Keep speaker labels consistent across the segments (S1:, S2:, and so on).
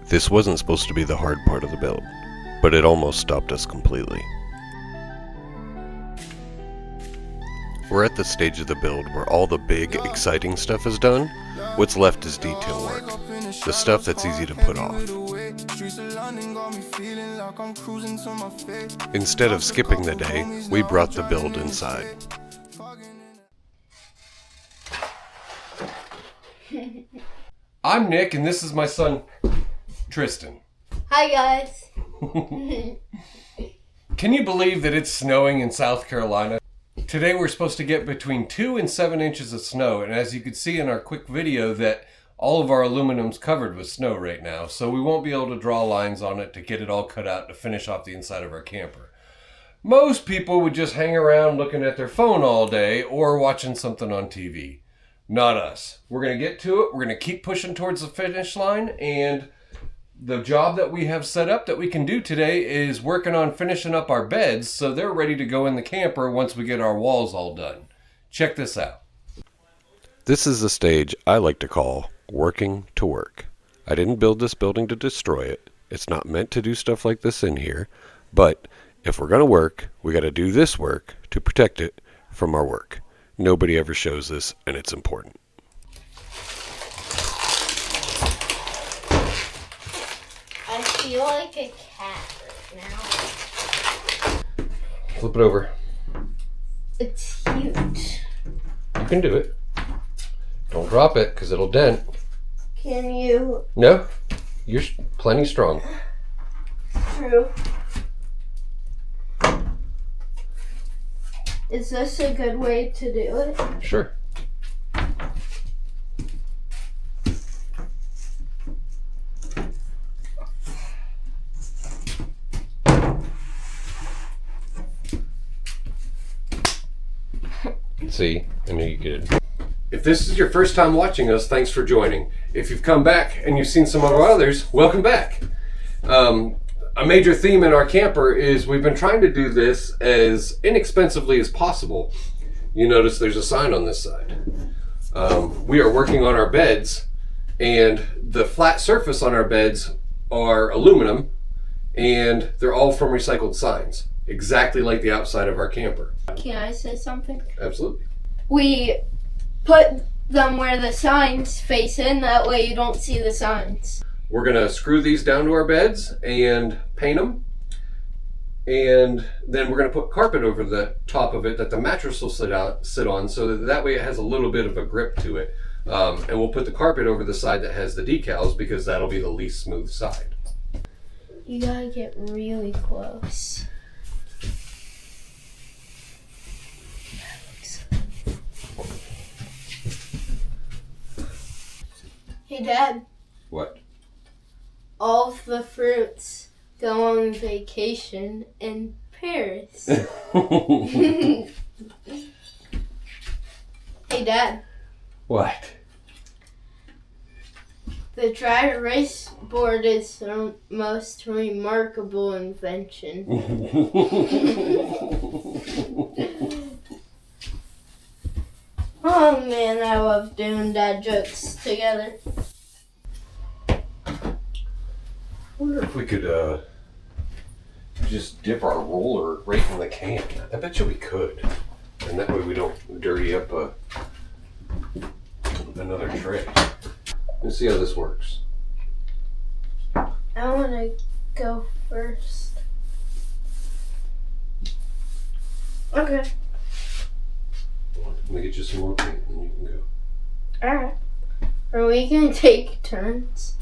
S1: This wasn't supposed to be the hard part of the build, but it almost stopped us completely. We're at the stage of the build where all the big, exciting stuff is done. What's left is detail work, the stuff that's easy to put off. Instead of skipping the day, we brought the build inside. I'm Nick, and this is my son, Tristan.
S2: Hi, guys.
S1: Can you believe that it's snowing in South Carolina? Today we're supposed to get between 2 and 7 inches of snow, and as you could see in our quick video that all of our aluminum's covered with snow right now, so we won't be able to draw lines on it to get it all cut out to finish off the inside of our camper. Most people would just hang around looking at their phone all day or watching something on TV. Not us. We're going to get to it. We're going to keep pushing towards the finish line, and the job that we have set up that we can do today is working on finishing up our beds so they're ready to go in the camper once we get our walls all done. Check this out. This is the stage I like to call working to work. I didn't build this building to destroy it. It's not meant to do stuff like this in here, but if we're going to work, we got to do this work to protect it from our work. Nobody ever shows this, and it's important.
S2: I feel like a cat right now.
S1: Flip it over.
S2: It's huge.
S1: You can do it. Don't drop it, because it'll dent.
S2: Can you?
S1: No, you're plenty strong.
S2: True. Is this a good way to do it?
S1: Sure. See, I knew you could. If this is your first time watching us, thanks for joining. If you've come back and you've seen some of our others, welcome back. A major theme in our camper is we've been trying to do this as inexpensively as possible. You notice there's a sign on this side. We are working on our beds, and the flat surface on our beds are aluminum, and they're all from recycled signs, exactly like the outside of our camper.
S2: Can I say something?
S1: Absolutely.
S2: We put them where the signs face in, that way you don't see the signs.
S1: We're gonna screw these down to our beds and paint them. And then we're gonna put carpet over the top of it that the mattress will sit on, so that way it has a little bit of a grip to it. And we'll put the carpet over the side that has the decals because that'll be the least smooth side.
S2: You gotta get really close. Hey, Dad.
S1: What?
S2: All of the fruits go on vacation in Paris. Hey, Dad.
S1: What?
S2: The dry erase board is the most remarkable invention. Oh man, I love doing dad jokes together.
S1: I wonder if we could just dip our roller right in the can. I bet you we could. And that way we don't dirty up another tray. Let's see how this works.
S2: I want to go first. Okay.
S1: Let me get you some more paint and you can go.
S2: Alright. Are we going to take turns?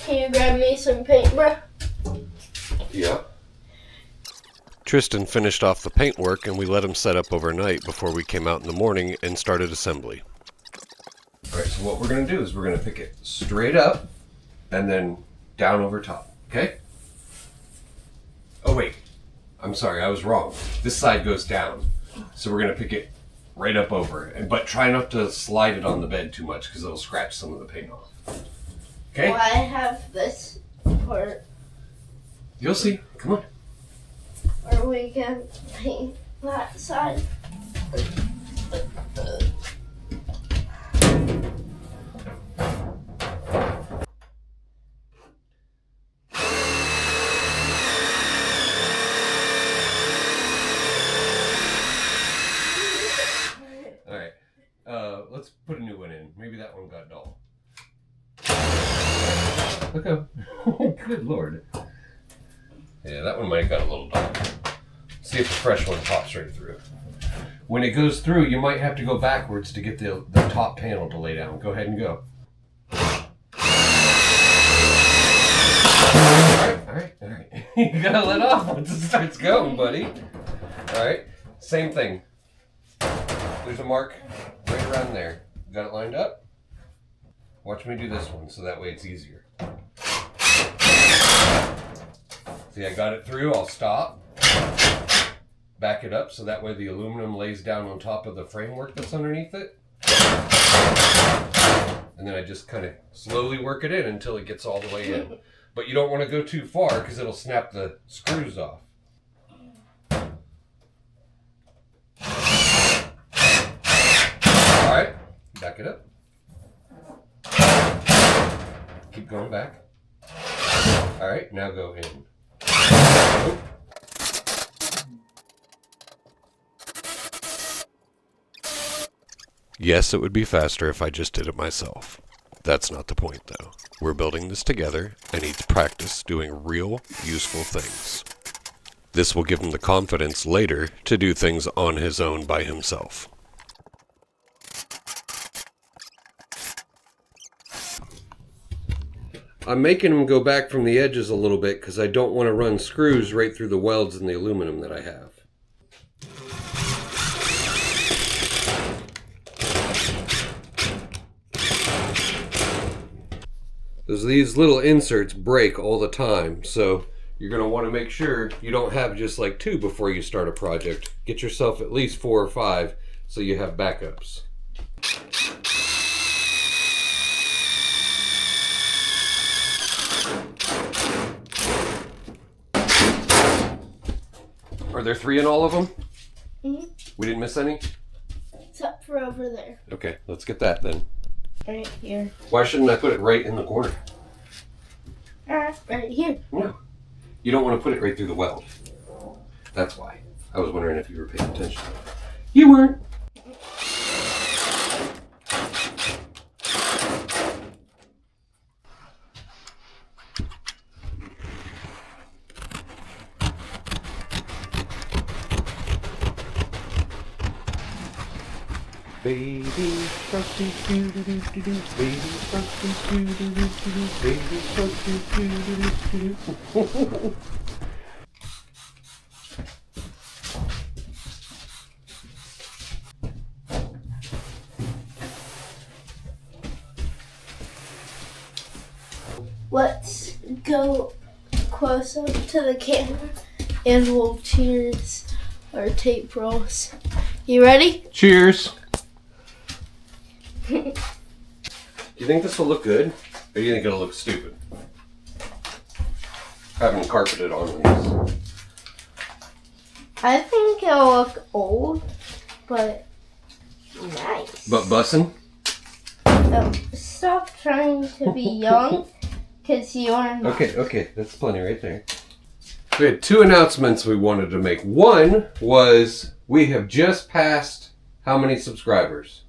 S2: Can you grab me some paint, bro?
S1: Yeah. Tristan finished off the paintwork and we let him set up overnight before we came out in the morning and started assembly. Alright, so what we're going to do is we're going to pick it straight up and then down over top, okay? Oh wait, I'm sorry, I was wrong. This side goes down. So we're going to pick it right up over, but try not to slide it on the bed too much because it'll scratch some of the paint off. Okay?
S2: Well, I have this part.
S1: You'll see. Come on.
S2: Or we can paint that side.
S1: Alright. Let's put a new one in. Maybe that one got dull. Look how... Oh, good lord. Yeah, that one might have got a little dull. See if the fresh one pops right through. When it goes through, you might have to go backwards to get the top panel to lay down. Go ahead and go. Alright. You gotta let off once it starts going, buddy. Alright, same thing. There's a mark right around there. Got it lined up? Watch me do this one so that way it's easier. See, I got it through. I'll stop. Back it up so that way the aluminum lays down on top of the framework that's underneath it. And then I just kind of slowly work it in until it gets all the way in. But you don't want to go too far because it'll snap the screws off. Alright, back it up. Keep going back. Alright, now go in. Oh. Yes, it would be faster if I just did it myself. That's not the point, though. We're building this together, and he's practice doing real, useful things. This will give him the confidence later to do things on his own by himself. I'm making him go back from the edges a little bit because I don't want to run screws right through the welds in the aluminum that I have. These little inserts break all the time, so you're going to want to make sure you don't have just like 2 before you start a project. Get yourself at least 4 or 5 so you have backups. Are there 3 in all of them? Mm-hmm. We didn't miss any?
S2: Except for over there.
S1: Okay, let's get that then.
S2: Right here.
S1: Why shouldn't I put it right in the corner?
S2: Right here.
S1: No. You don't want to put it right through the weld. That's why. I was wondering if you were paying attention. You weren't. Baby shark doo doo doo doo doo doo. Baby shark doo doo doo doo doo doo. Baby shark doo doo doo doo doo doo.
S2: Let's go close up to the camera and we'll cheers our tape rolls. You ready?
S1: Cheers. Do you think this will look good? Or do you think it'll look stupid? I haven't carpeted on these.
S2: I think it'll look old, but nice.
S1: But bussin'?
S2: Oh, stop trying to be young, because you are not.
S1: Okay, that's plenty right there. We had 2 announcements we wanted to make. One was we have just passed how many subscribers?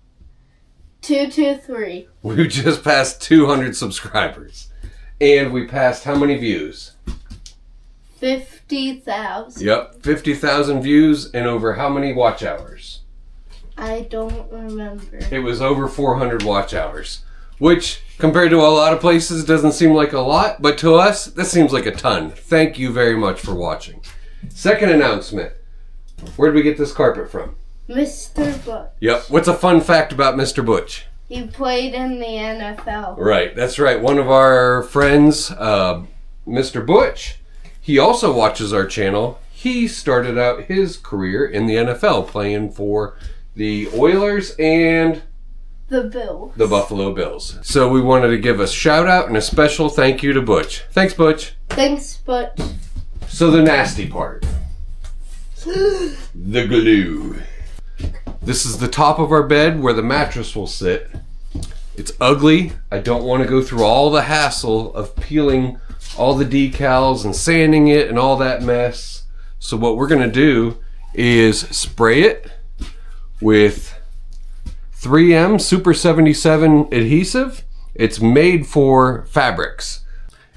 S2: 223.
S1: We just passed 200 subscribers. And we passed how many views?
S2: 50,000.
S1: Yep, 50,000 views and over how many watch hours?
S2: I don't remember.
S1: It was over 400 watch hours, which compared to a lot of places doesn't seem like a lot, but to us, this seems like a ton. Thank you very much for watching. Second announcement. Where did we get this carpet from?
S2: Mr. Butch.
S1: Yep. What's a fun fact about Mr. Butch?
S2: He played in the NFL.
S1: Right. That's right. One of our friends, Mr. Butch, he also watches our channel. He started out his career in the NFL playing for the Oilers and
S2: The Bills.
S1: The Buffalo Bills. So we wanted to give a shout out and a special thank you to Butch. Thanks, Butch.
S2: Thanks, Butch.
S1: So the nasty part. The glue. This is the top of our bed where the mattress will sit. It's ugly. I don't want to go through all the hassle of peeling all the decals and sanding it and all that mess. So what we're going to do is spray it with 3M Super 77 adhesive. It's made for fabrics.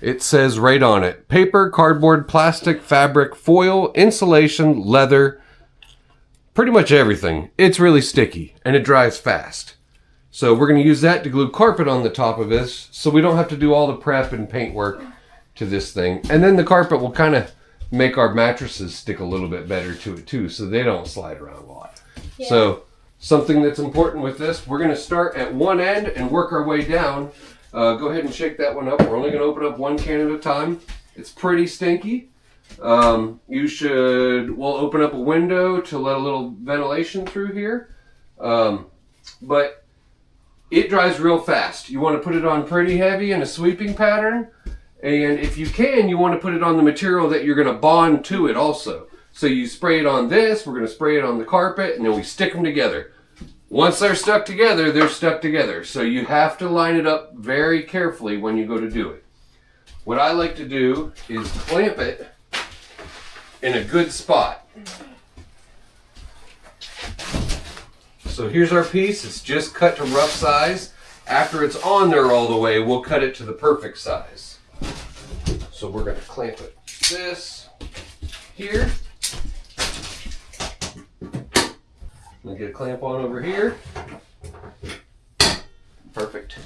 S1: It says right on it, paper, cardboard, plastic, fabric, foil, insulation, leather, pretty much everything. It's really sticky and it dries fast. So we're going to use that to glue carpet on the top of this so we don't have to do all the prep and paint work to this thing. And then the carpet will kind of make our mattresses stick a little bit better to it too, so they don't slide around a lot. Yeah. So something that's important with this, we're going to start at one end and work our way down. Go ahead and shake that one up. We're only going to open up one can at a time. It's pretty stinky. We'll open up a window to let a little ventilation through here. But it dries real fast. You want to put it on pretty heavy in a sweeping pattern. And if you can, you want to put it on the material that you're going to bond to it also. So you spray it on this, we're going to spray it on the carpet, and then we stick them together. Once they're stuck together, they're stuck together. So you have to line it up very carefully when you go to do it. What I like to do is clamp it in a good spot. So here's our piece. It's just cut to rough size. After it's on there all the way, we'll cut it to the perfect size. So we're going to clamp it this here. We'll get a clamp on over here. Perfect.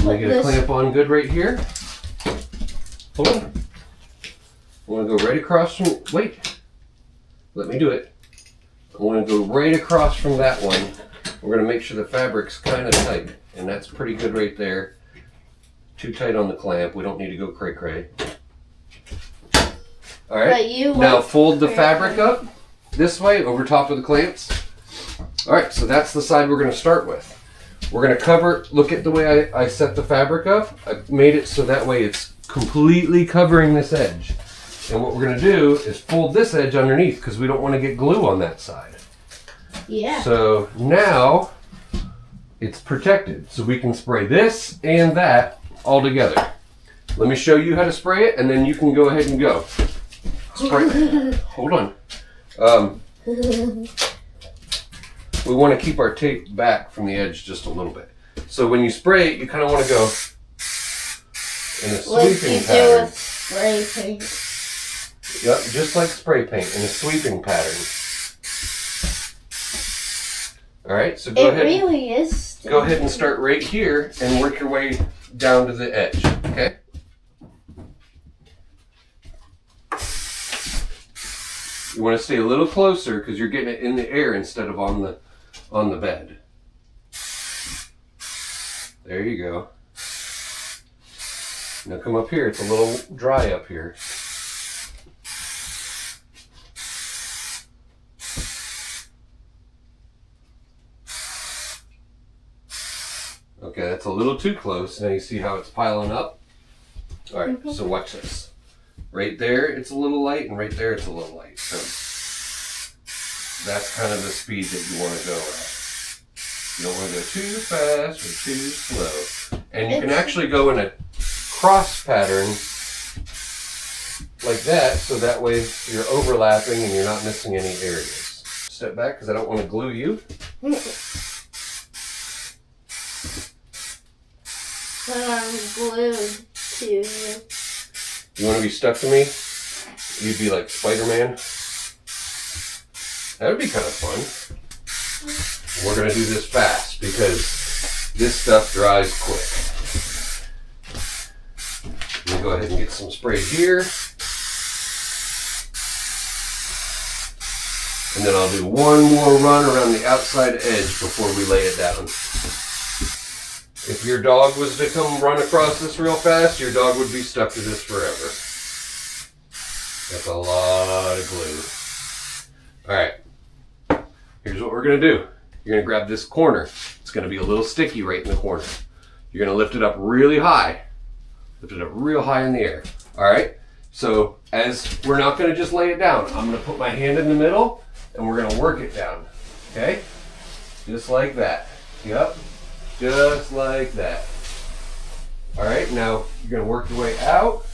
S1: We'll get a clamp on good right here. Hold on. I want to go right across from, wait, let me do it. I want to go right across from that one. We're going to make sure the fabric's kind of tight, and that's pretty good right there. Too tight on the clamp. We don't need to go cray-cray. All right. Now fold the fabric up this way over top of the clamps. All right, so that's the side we're going to start with. We're going to cover, look at the way I set the fabric up. I made it so that way it's completely covering this edge. And what we're going to do is fold this edge underneath because we don't want to get glue on that side.
S2: Yeah.
S1: So now it's protected. So we can spray this and that all together. Let me show you how to spray it and then you can go ahead and go. Spray. Hold on. We want to keep our tape back from the edge just a little bit. So when you spray it, you kind of want to go in a sweeping pattern.
S2: With spray paint.
S1: Yep, just like spray paint in a sweeping pattern. All right, so go ahead.
S2: It really is.
S1: Go ahead and start right here and work your way down to the edge. Okay. You want to stay a little closer because you're getting it in the air instead of on the bed. There you go. Now come up here. It's a little dry up here. Okay, that's a little too close. Now you see how it's piling up? All right, so watch this. Right there, it's a little light, and right there, it's a little light. So that's kind of the speed that you want to go at. You don't want to go too fast or too slow. And you can actually go in a cross pattern like that, so that way you're overlapping and you're not missing any areas. Step back, because I don't want to glue you.
S2: But I'm glued to you.
S1: You want to be stuck to me? You'd be like Spider-Man? That would be kind of fun. We're going to do this fast because this stuff dries quick. Let me go ahead and get some spray here. And then I'll do one more run around the outside edge before we lay it down. If your dog was to come run across this real fast, your dog would be stuck to this forever. That's a lot of glue. All right, here's what we're gonna do. You're gonna grab this corner. It's It's going to be a little sticky right in the corner. You're going to lift it up really high. Lift it up real high in the air. All right? So as we're not going to just lay it down, I'm going to put my hand in the middle and we're going to work it down. Okay? Just like that. Yep. Just like that. All right, now you're going to work your way out.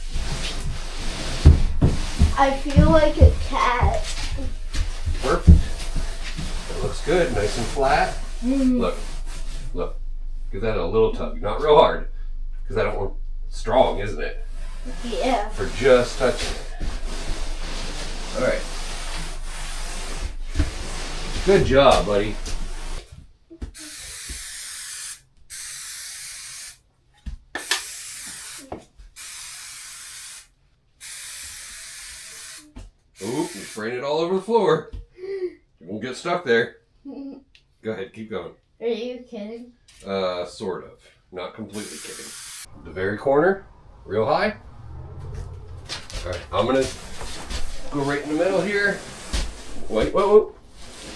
S2: I feel like a cat.
S1: Perfect. That looks good, nice and flat.
S2: Mm.
S1: Look. Give that a little tug. Not real hard, because I don't want strong, isn't it?
S2: Yeah.
S1: For just touching it. All right. Good job, buddy. Oop, you're spraying it all over the floor. You won't get stuck there. Go ahead, keep going.
S2: Are you kidding?
S1: Sort of. Not completely kidding. The very corner, real high. All right, I'm gonna go right in the middle here. Wait, whoa.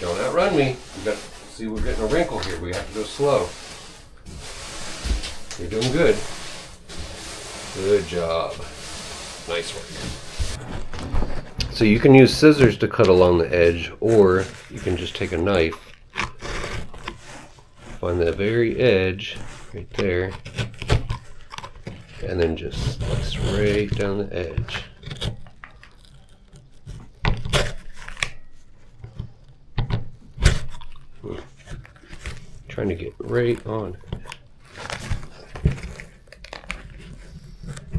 S1: Don't outrun me. We got, see, we're getting a wrinkle here. We have to go slow. You're doing good. Good job. Nice work. So you can use scissors to cut along the edge, or you can just take a knife, find the very edge right there, and then just slice right down the edge. Trying to get right on it.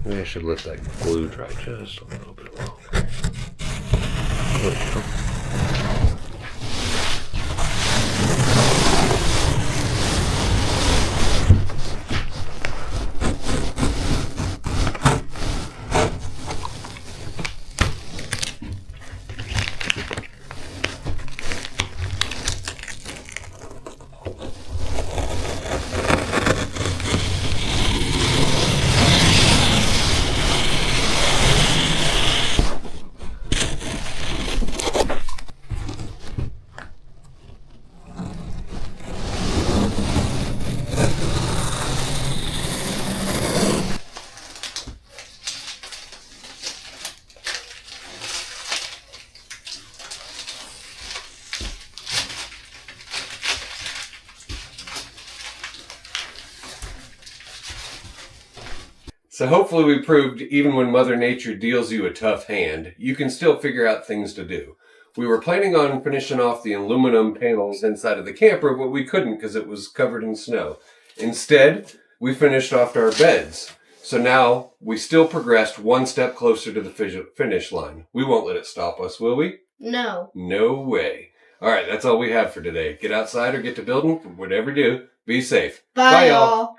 S1: Maybe I should let that glue dry just a little bit longer. There we go. So hopefully we proved even when Mother Nature deals you a tough hand, you can still figure out things to do. We were planning on finishing off the aluminum panels inside of the camper, but we couldn't because it was covered in snow. Instead, we finished off our beds. So now we still progressed one step closer to the finish line. We won't let it stop us, will we?
S2: No.
S1: No way. All right, that's all we have for today. Get outside or get to building, whatever you do. Be safe.
S2: Bye, y'all.